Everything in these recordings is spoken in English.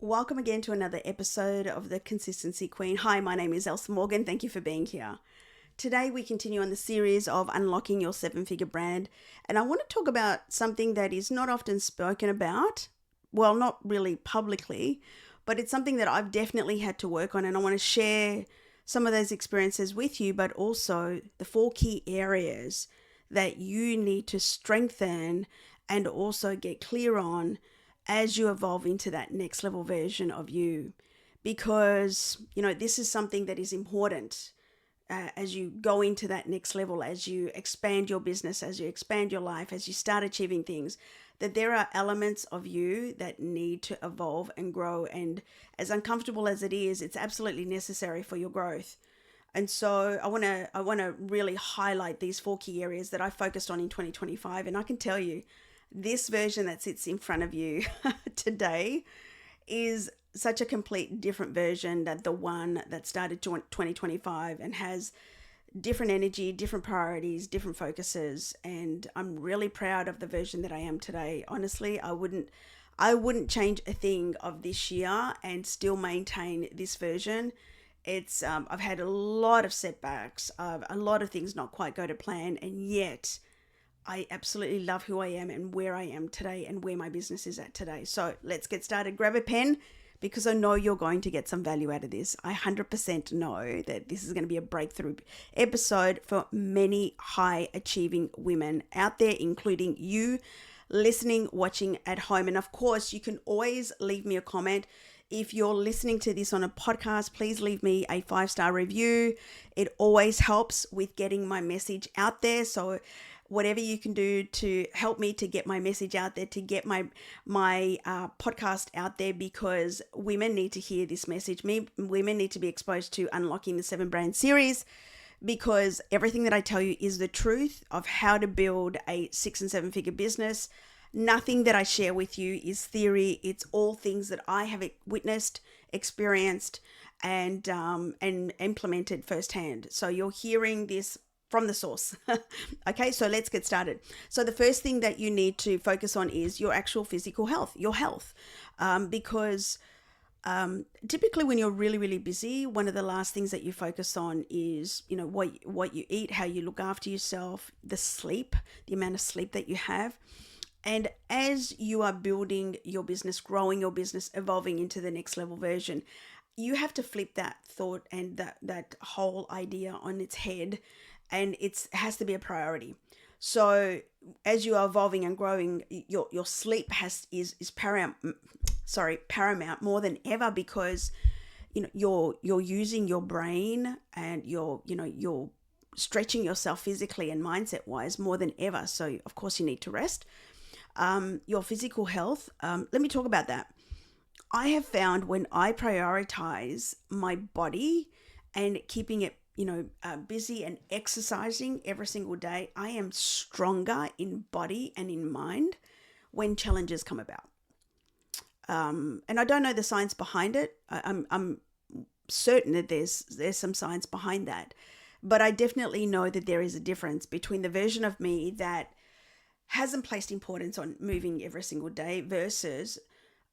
Welcome again to another episode of The Consistency Queen. Hi, my name is Elsa Morgan. Thank you for being here. Today we continue on the series of Unlocking Your Seven-Figure Brand, and I want to talk about something that is not often spoken about. Well, not really publicly, but it's something that I've definitely had to work on, and I want to share some of those experiences with you, but also the 4 key areas that you need to strengthen and also get clear on as you evolve into that next level version of you. Because, this is something that is important as you go into that next level, as you expand your business, as you expand your life, as you start achieving things, that there are elements of you that need to evolve and grow. And as uncomfortable as it is, it's absolutely necessary for your growth. And so I want to really highlight these 4 key areas that I focused on in 2025. And I can tell you, this version that sits in front of you today is such a complete different version than the one that started 2025 and has different energy, different priorities, different focuses. And I'm really proud of the version that I am today. Honestly, I wouldn't change a thing of this year and still maintain this version. It's I've had a lot of setbacks, a lot of things not quite go to plan, and yet I absolutely love who I am and where I am today and where my business is at today. So let's get started. Grab a pen because I know you're going to get some value out of this. I 100% know that this is going to be a breakthrough episode for many high achieving women out there, including you listening, watching at home. And of course, you can always leave me a comment. If you're listening to this on a podcast, please leave me a 5-star review. It always helps with getting my message out there. So whatever you can do to help me to get my message out there, to get my podcast out there, because women need to hear this message. Women need to be exposed to Unlocking the 7 Brand series, because everything that I tell you is the truth of how to build a 6 and 7 figure business. Nothing that I share with you is theory. It's all things that I have witnessed, experienced, and implemented firsthand. So you're hearing this from the source. Okay, so let's get started. So the first thing that you need to focus on is your actual physical health, your health. Because typically when you're really, really busy, one of the last things that you focus on is, what you eat, how you look after yourself, the sleep, the amount of sleep that you have. And as you are building your business, growing your business, evolving into the next level version, you have to flip that thought and that whole idea on its head, and it has to be a priority. So as you are evolving and growing, your sleep is paramount more than ever, because you're using your brain and you're stretching yourself physically and mindset wise more than ever. So of course you need to rest. Your physical health, let me talk about that. I have found when I prioritize my body and keeping it busy and exercising every single day, I am stronger in body and in mind when challenges come about. And I don't know the science behind it. I'm certain that there's some science behind that, but I definitely know that there is a difference between the version of me that hasn't placed importance on moving every single day versus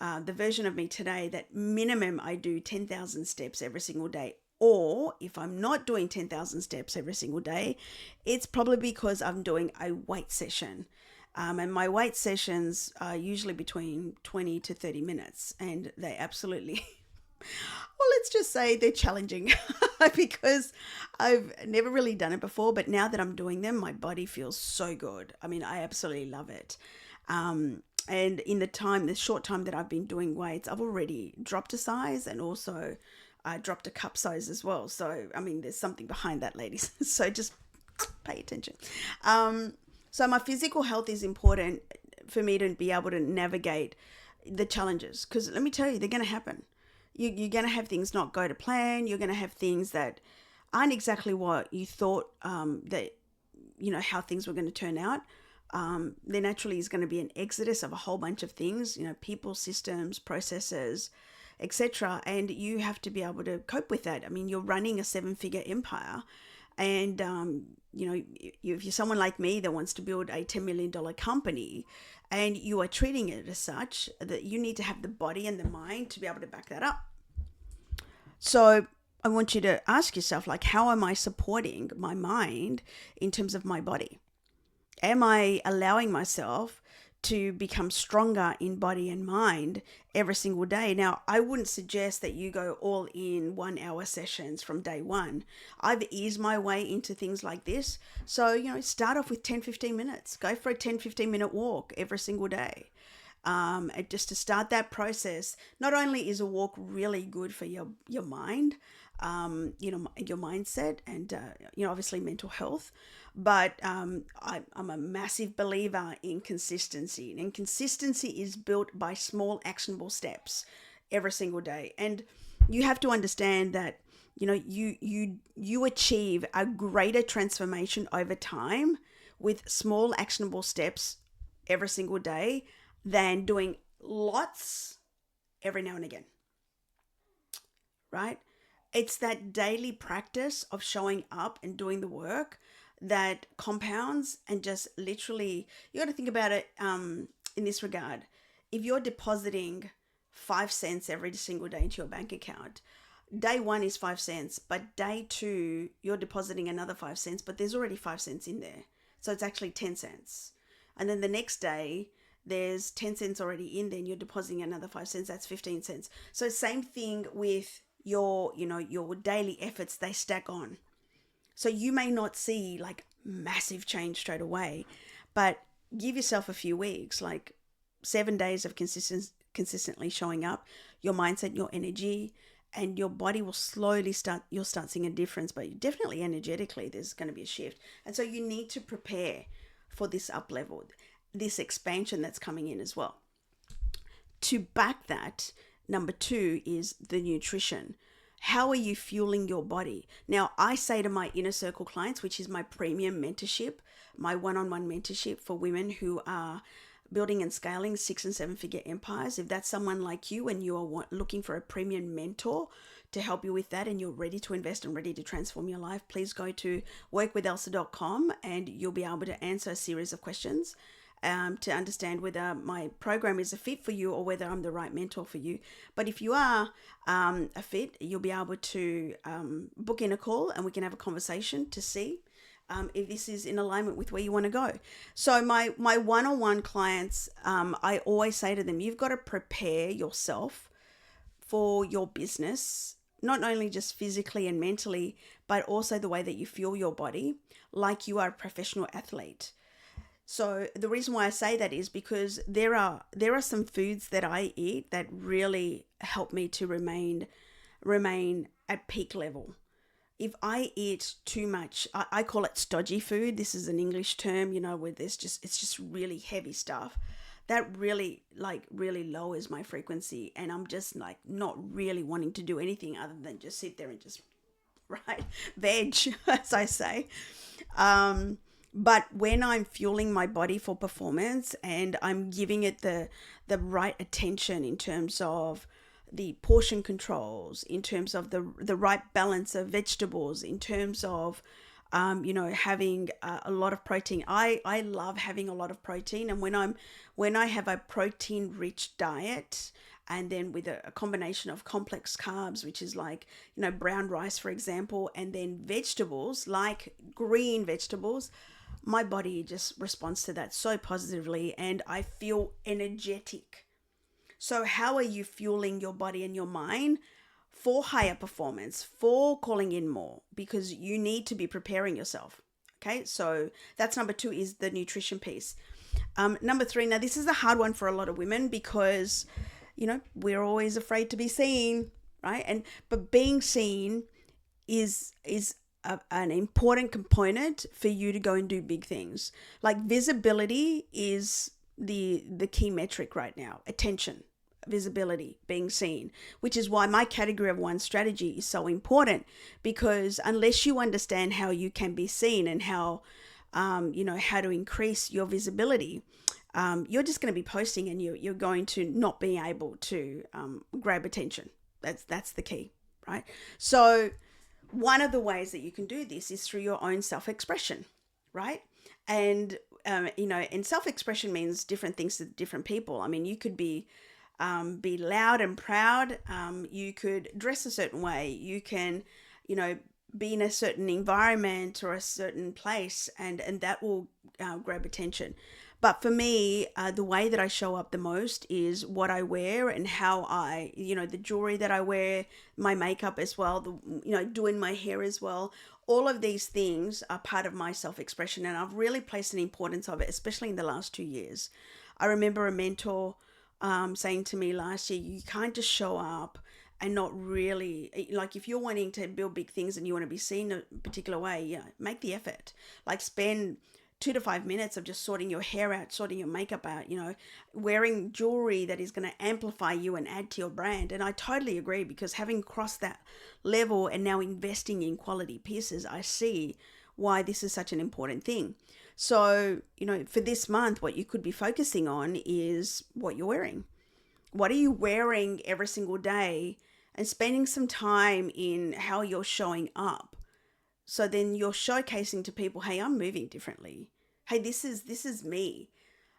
the version of me today that minimum I do 10,000 steps every single day. Or if I'm not doing 10,000 steps every single day, it's probably because I'm doing a weight session. And my weight sessions are usually between 20 to 30 minutes. And they absolutely, well, let's just say they're challenging because I've never really done it before. But now that I'm doing them, my body feels so good. I mean, I absolutely love it. And in the short time that I've been doing weights, I've already dropped a size, and also I dropped a cup size as well. So, I mean, there's something behind that, ladies. So just pay attention. So my physical health is important for me to be able to navigate the challenges, because let me tell you, they're going to happen. You're going to have things not go to plan. You're going to have things that aren't exactly what you thought that, how things were going to turn out. There naturally is going to be an exodus of a whole bunch of things, people, systems, processes, etc. And you have to be able to cope with that. I mean, you're running a 7-figure empire. And, if you're someone like me that wants to build a $10 million company and you are treating it as such, that you need to have the body and the mind to be able to back that up. So I want you to ask yourself, like, how am I supporting my mind in terms of my body? Am I allowing myself to become stronger in body and mind every single day? Now, I wouldn't suggest that you go all in 1 hour sessions from day one. I've eased my way into things like this. So, start off with 10-15 minutes. Go for a 10-15 minute walk every single day. And just to start that process. Not only is a walk really good for your mind, your mindset and, obviously mental health, but I'm a massive believer in consistency. And consistency is built by small actionable steps every single day. And you have to understand that, you achieve a greater transformation over time with small actionable steps every single day than doing lots every now and again, right? It's that daily practice of showing up and doing the work that compounds and just literally, you got to think about it in this regard. If you're depositing 5 cents every single day into your bank account, day one is 5 cents, but day two, you're depositing another 5 cents, but there's already 5 cents in there. So it's actually 10 cents. And then the next day, there's 10 cents already in there and you're depositing another 5 cents. That's 15 cents. So same thing with your daily efforts, they stack on. So you may not see like massive change straight away, but give yourself a few weeks, like 7 days of consistently showing up, your mindset, your energy, and your body will slowly you'll start seeing a difference, but definitely energetically, there's going to be a shift. And so you need to prepare for this up level, this expansion that's coming in as well. To back that, number 2 is the nutrition. How are you fueling your body? Now, I say to my inner circle clients, which is my premium mentorship, my one-on-one mentorship for women who are building and scaling 6 and 7 figure empires. If that's someone like you and you are looking for a premium mentor to help you with that and you're ready to invest and ready to transform your life, please go to workwithelsa.com and you'll be able to answer a series of questions to understand whether my program is a fit for you or whether I'm the right mentor for you. But if you are a fit, you'll be able to book in a call and we can have a conversation to see if this is in alignment with where you want to go. So my one-on-one clients, I always say to them, you've got to prepare yourself for your business, not only just physically and mentally, but also the way that you fuel your body like you are a professional athlete. So the reason why I say that is because there are some foods that I eat that really help me to remain at peak level. If I eat too much, I call it stodgy food. This is an English term, where it's just really heavy stuff. That really lowers my frequency, and I'm just like not really wanting to do anything other than just sit there and just veg, as I say. But when I'm fueling my body for performance and I'm giving it the right attention in terms of the portion controls, in terms of the right balance of vegetables, in terms of having a lot of protein. I love having a lot of protein, and when I have a protein rich diet and then with a combination of complex carbs, which is like brown rice, for example, and then vegetables like green vegetables, my body just responds to that so positively and I feel energetic. So how are you fueling your body and your mind for higher performance, for calling in more? Because you need to be preparing yourself. Okay, so that's number 2 is the nutrition piece. Number 3, now this is a hard one for a lot of women because, we're always afraid to be seen, right? But being seen is an important component for you to go and do big things. Like visibility is the key metric right now. Attention, visibility, being seen, which is why my category of 1 strategy is so important, because unless you understand how you can be seen and how to increase your visibility, you're just going to be posting and you're going to not be able to grab attention. That's the key, right? So one of the ways that you can do this is through your own self-expression, right? And and self-expression means different things to different people. I mean, you could be loud and proud. You could dress a certain way. You can, be in a certain environment or a certain place, and that will grab attention. But for me, the way that I show up the most is what I wear and how the jewelry that I wear, my makeup as well, doing my hair as well. All of these things are part of my self expression, and I've really placed an importance of it, especially in the last 2 years. I remember a mentor saying to me last year, you can't just show up and not really, like, if you're wanting to build big things and you want to be seen a particular way, make the effort. Like, spend 2 to 5 minutes of just sorting your hair out, sorting your makeup out, wearing jewelry that is going to amplify you and add to your brand. And I totally agree, because having crossed that level and now investing in quality pieces, I see why this is such an important thing. So, for this month, what you could be focusing on is what you're wearing. What are you wearing every single day? And spending some time in how you're showing up. So then you're showcasing to people, hey, I'm moving differently. Hey, this is me.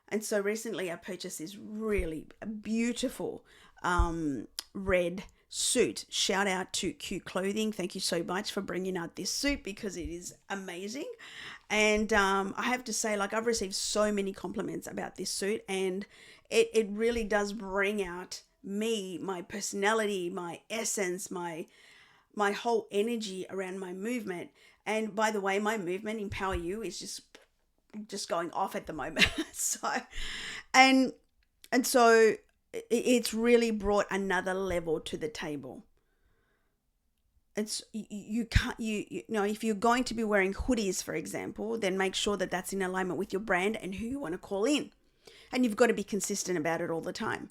And so recently I purchased this really beautiful red suit. Shout out to Q Clothing. Thank you so much for bringing out this suit, because it is amazing. And I have to say, like, I've received so many compliments about this suit, and it really does bring out me, my personality, my essence, my whole energy around my movement. And by the way, my movement, Empower You, is just going off at the moment. And and so it's really brought another level to the table. It's you can't you know if you're going to be wearing hoodies, for example, then make sure that that's in alignment with your brand and who you want to call in. And you've got to be consistent about it all the time.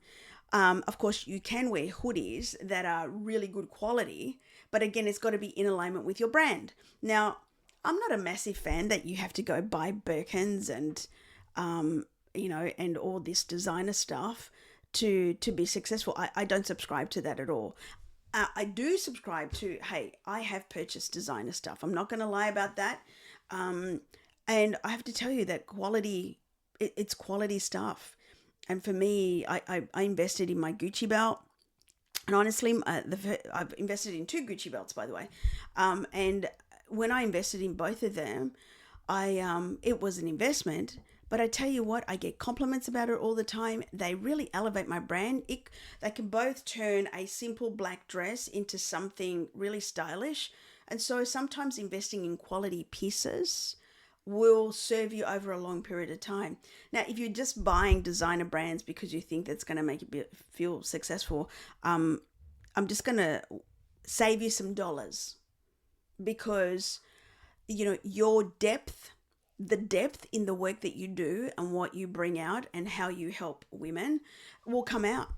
Of course, you can wear hoodies that are really good quality, but again, it's got to be in alignment with your brand. Now, I'm not a massive fan that you have to go buy Birkins and, and all this designer stuff to be successful. I don't subscribe to that at all. I do subscribe to, hey, I have purchased designer stuff. I'm not going to lie about that. And I have to tell you that quality, it's quality stuff. And for me, I invested in my Gucci belt. And honestly, I've invested in 2 Gucci belts, by the way. And when I invested in both of them, it was an investment. But I tell you what, I get compliments about it all the time. They really elevate my brand. They can both turn a simple black dress into something really stylish. And so sometimes investing in quality pieces will serve you over a long period of time. Now, if you're just buying designer brands because you think that's going to make you feel successful, I'm just going to save you some dollars, because your the depth in the work that you do and what you bring out and how you help women will come out.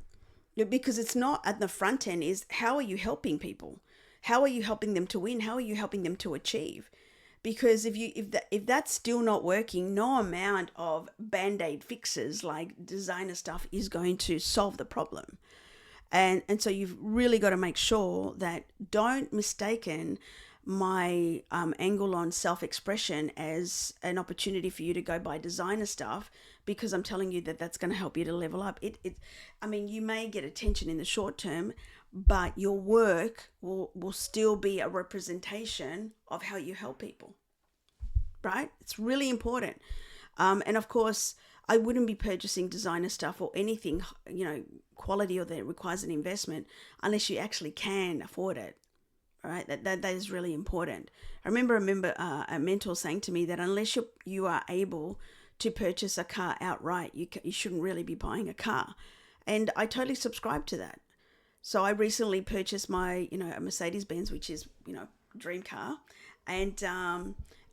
Because it's not at the front end, is how are you helping people? How are you helping them to win? How are you helping them to achieve? Because if that's still not working, no amount of band-aid fixes like designer stuff is going to solve the problem. And so you've really got to make sure that don't mistaken my angle on self-expression as an opportunity for you to go buy designer stuff, because I'm telling you that that's going to help you to level up. You may get attention in the short term, but your work will still be a representation of how you help people, right? It's really important. And of course, I wouldn't be purchasing designer stuff or anything, quality or that requires an investment, unless you actually can afford it. All right, that is really important. I remember a mentor saying to me that unless you are able to purchase a car outright, you shouldn't really be buying a car. And I totally subscribe to that. So I recently purchased my, a Mercedes-Benz, which is, dream car. And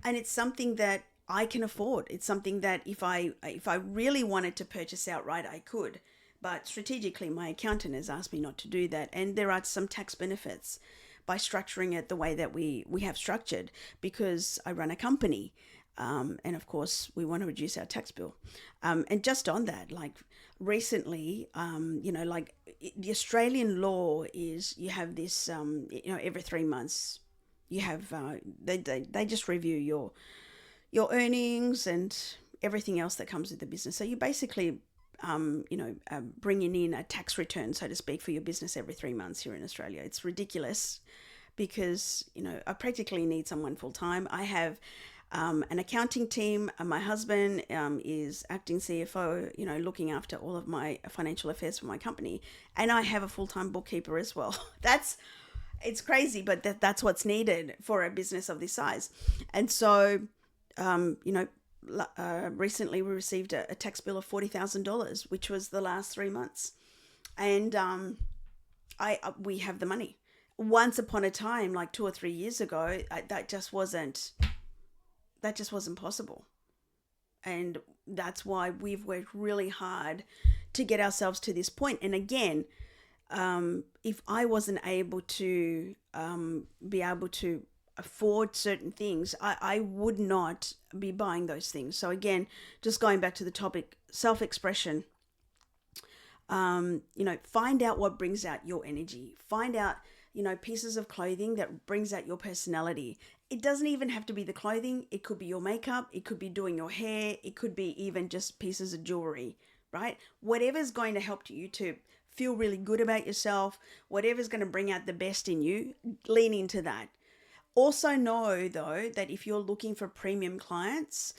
it's something that I can afford. It's something that if I really wanted to purchase outright, I could. But strategically, my accountant has asked me not to do that. And there are some tax benefits by structuring it the way that we have structured, because I run a company. And of course, we want to reduce our tax bill. And just on that, like recently, the Australian law is you have this, every 3 months, you have they just review your earnings and everything else that comes with the business. So you basically bringing in a tax return, so to speak, for your business every 3 months here in Australia. It's ridiculous because, I practically need someone full time. I have an accounting team. My husband is acting CFO, looking after all of my financial affairs for my company. And I have a full-time bookkeeper as well. It's crazy, but that's what's needed for a business of this size. And so, recently we received a tax bill of $40,000, which was the last 3 months. And we have the money. Once upon a time, like 2 or 3 years ago, that just wasn't possible. And that's why we've worked really hard to get ourselves to this point. And again, if I wasn't able to be able to afford certain things, I would not be buying those things. So again, just going back to the topic, self-expression, find out what brings out your energy. Find out, pieces of clothing that brings out your personality. It doesn't even have to be the clothing. It could be your makeup. It could be doing your hair. It could be even just pieces of jewelry, right? Whatever's going to help you to feel really good about yourself, whatever's going to bring out the best in you, lean into that. Also know, though, that if you're looking for premium clients,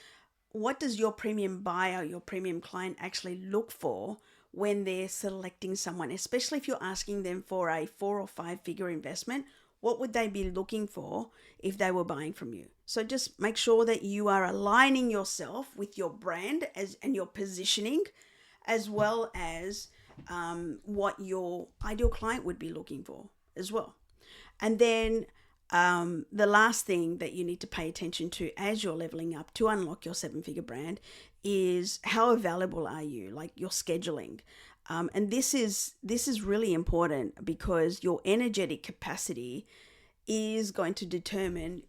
what does your premium buyer, your premium client actually look for when they're selecting someone, especially if you're asking them for a 4 or 5 figure investment? What would they be looking for if they were buying from you? So just make sure that you are aligning yourself with your brand and your positioning, as well as what your ideal client would be looking for as well. And then the last thing that you need to pay attention to as you're leveling up to unlock your 7-figure brand is how available are you, like your scheduling. And this is really important because your energetic capacity is going to determine,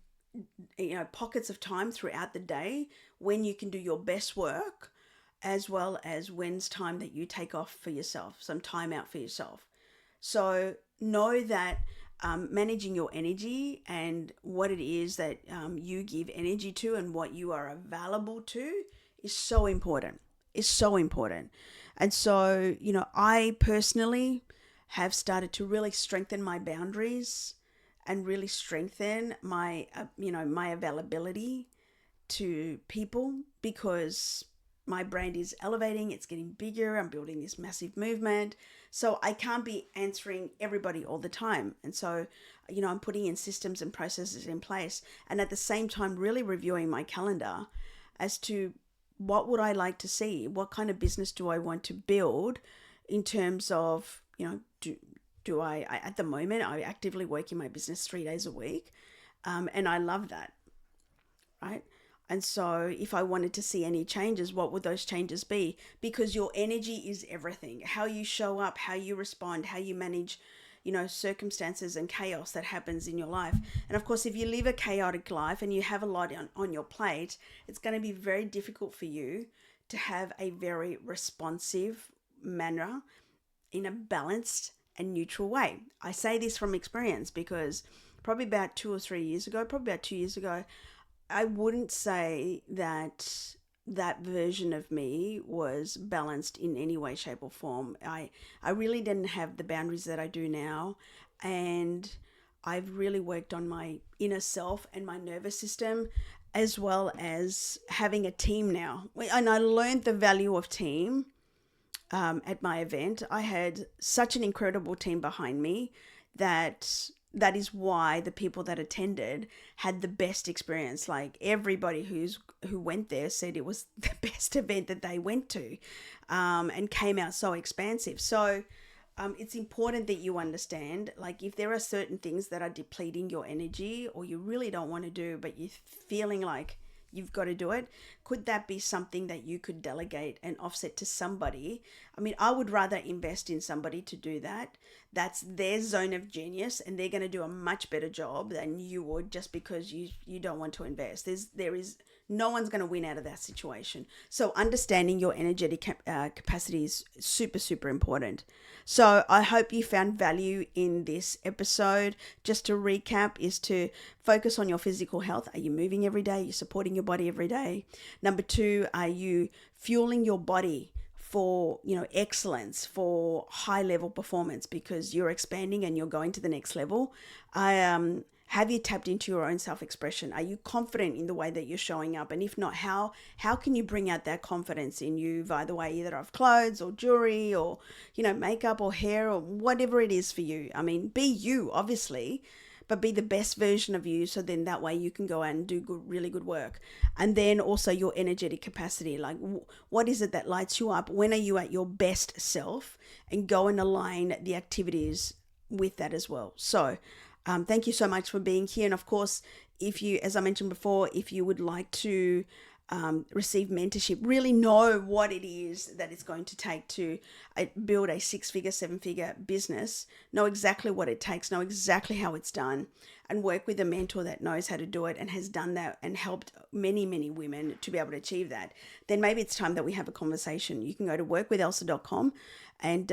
pockets of time throughout the day when you can do your best work, as well as when's time that you take off for yourself, some time out for yourself. So know that managing your energy and what it is that you give energy to and what you are available to is so important. And so, I personally have started to really strengthen my boundaries and really strengthen my, my availability to people, because my brand is elevating, it's getting bigger, I'm building this massive movement. So I can't be answering everybody all the time. And so, I'm putting in systems and processes in place, and at the same time really reviewing my calendar as to what would I like to see? What kind of business do I want to build in terms of, do I at the moment, I actively work in my business 3 days a week. And I love that, right? And so if I wanted to see any changes, what would those changes be? Because your energy is everything. How you show up, how you respond, how you manage, circumstances and chaos that happens in your life. And of course, if you live a chaotic life and you have a lot on your plate, it's going to be very difficult for you to have a very responsive manner in a balanced and neutral way. I say this from experience because probably about 2 or 3 years ago, probably about 2 years ago, I wouldn't say that version of me was balanced in any way, shape, or form. I really didn't have the boundaries that I do now. And I've really worked on my inner self and my nervous system, as well as having a team now. And I learned the value of team at my event. I had such an incredible team behind me that is why the people that attended had the best experience. Like everybody who went there said it was the best event that they went to, and came out so expansive. So it's important that you understand, like if there are certain things that are depleting your energy or you really don't want to do, but you're feeling like you've got to do it, could that be something that you could delegate and offset to somebody? I mean, I would rather invest in somebody to do that. That's their zone of genius, and they're going to do a much better job than you would just because you don't want to invest. There is No one's going to win out of that situation. So understanding your energetic capacity is super, super important. So I hope you found value in this episode. Just to recap is to focus on your physical health. Are you moving every day? Are you supporting your body every day? Number 2, are you fueling your body for excellence, for high level performance, because you're expanding and you're going to the next level? Have you tapped into your own self-expression? Are you confident in the way that you're showing up? And if not, how can you bring out that confidence in you via the way either of clothes or jewelry or makeup or hair or whatever it is for you? I mean, be you, obviously, but be the best version of you, so then that way you can go out and do really good work. And then also your energetic capacity, like what is it that lights you up? When are you at your best self? And go and align the activities with that as well. So thank you so much for being here. And of course, if you, as I mentioned before, if you would like to receive mentorship, really know what it is that it's going to take to build a 6-figure, 7-figure business, know exactly what it takes, know exactly how it's done, and work with a mentor that knows how to do it and has done that and helped many, many women to be able to achieve that, then maybe it's time that we have a conversation. You can go to workwithelsa.com and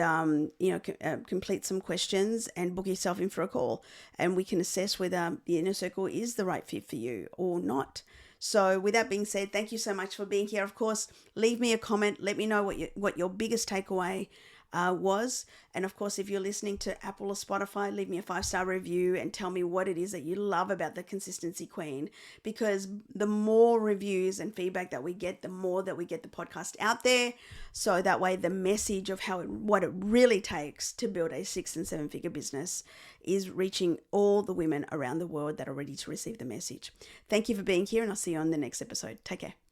complete some questions and book yourself in for a call, and we can assess whether the inner circle is the right fit for you or not. So with that being said, thank you so much for being here. Of course, leave me a comment. Let me know what your biggest takeaway was. And of course, if you're listening to Apple or Spotify, leave me a 5-star review and tell me what it is that you love about the Consistency Queen, because the more reviews and feedback that we get, the more that we get the podcast out there. So that way the message of what it really takes to build a 6- and 7-figure business is reaching all the women around the world that are ready to receive the message. Thank you for being here, and I'll see you on the next episode. Take care.